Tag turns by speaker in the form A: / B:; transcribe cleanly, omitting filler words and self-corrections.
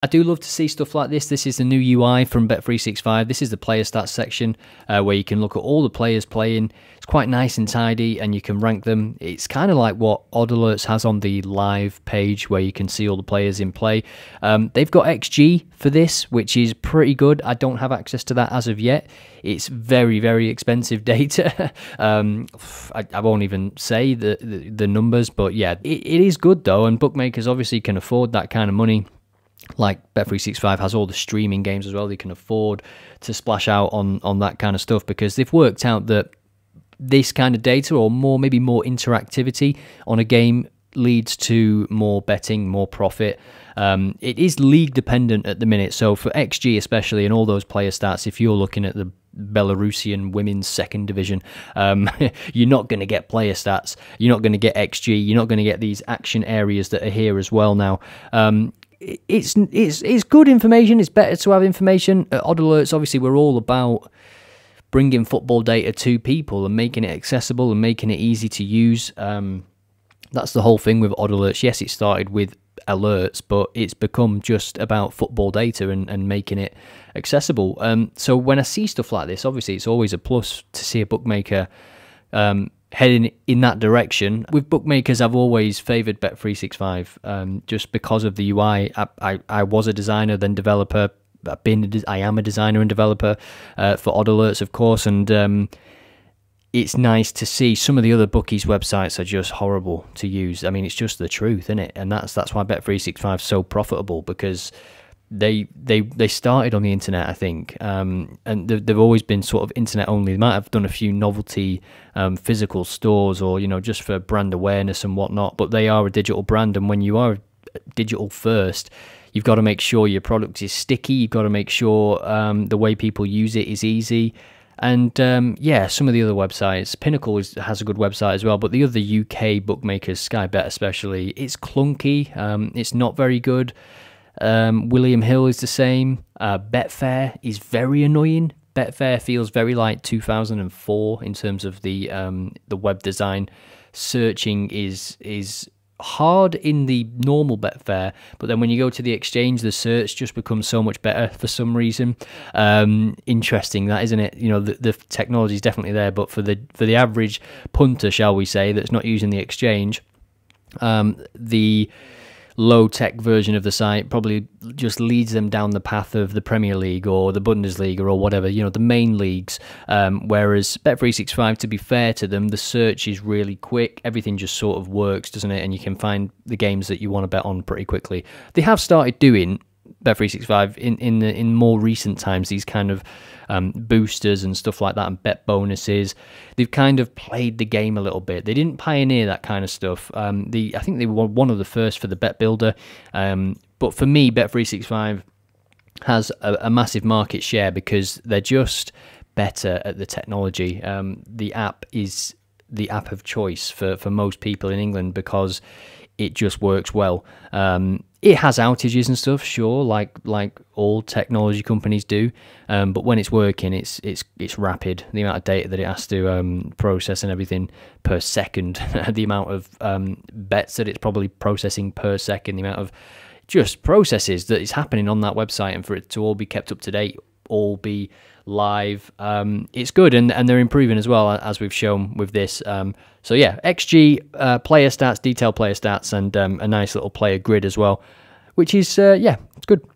A: I do love to see stuff like this. This is the new UI from Bet365. This is the player stats section where you can look at all the players playing. It's quite nice and tidy, and you can rank them. It's kind of like what Odd Alerts has on the live page where you can see all the players in play. They've got XG for this, which is pretty good. I don't have access to that as of yet. It's very, very expensive data. I won't even say the numbers, but yeah, it is good though, and bookmakers obviously can afford that kind of money. Like Bet365 has all the streaming games as well. They can afford to splash out on that kind of stuff because they've worked out that this kind of data, or maybe more interactivity on a game, leads to more betting, more profit. It is league dependent at the minute. So for XG especially, and all those player stats, if you're looking at the Belarusian women's second division, you're not going to get player stats. You're not going to get XG. You're not going to get these action areas that are here as well now. It's good information. It's better to have information. At Odd Alerts, obviously, we're all about bringing football data to people and making it accessible and making it easy to use. That's the whole thing with Odd Alerts. Yes, it started with alerts, but it's become just about football data and making it accessible. So when I see stuff like this, obviously, it's always a plus to see a bookmaker heading in that direction. With bookmakers, I've always favoured Bet365 just because of the UI. I was a designer, then developer. I am a designer and developer for Odd Alerts, of course, and it's nice to see. Some of the other bookies' websites are just horrible to use. I mean, it's just the truth, isn't it? And that's why Bet365 is so profitable, because they started on the internet, I think, and they've always been sort of internet only. They might have done a few novelty physical stores, or just for brand awareness and whatnot, but they are a digital brand, and when you are digital first, you've got to make sure your product is sticky. You've got to make sure the way people use it is easy. And yeah, some of the other websites, Pinnacle has a good website as well, but the other UK bookmakers, Sky Bet especially, it's clunky. It's not very good. William Hill is the same. Betfair is very annoying. Betfair feels very like 2004 in terms of the web design. Searching is hard in the normal Betfair, but then when you go to the exchange, the search just becomes so much better for some reason. Interesting, that, isn't it? The technology is definitely there, but for the average punter, shall we say, that's not using the exchange, the low-tech version of the site probably just leads them down the path of the Premier League or the Bundesliga or whatever, the main leagues, whereas Bet365, to be fair to them, the search is really quick. Everything just sort of works, doesn't it? And you can find the games that you want to bet on pretty quickly. They have started doing, Bet365, in more recent times, these kind of boosters and stuff like that, and bet bonuses. They've kind of played the game a little bit. They didn't pioneer that kind of stuff. I think they were one of the first for the bet builder, but for me, Bet365 has a massive market share because they're just better at the technology. The app is the app of choice for most people in England because it just works well. It has outages and stuff, sure, like all technology companies do, but when it's working, it's rapid. The amount of data that it has to process and everything per second, the amount of bets that it's probably processing per second, the amount of just processes that is happening on that website, and for it to all be kept up to date, all be live, it's good, and they're improving as well, as we've shown with this. So yeah, XG, player stats, detailed player stats, and a nice little player grid as well, which is yeah, it's good.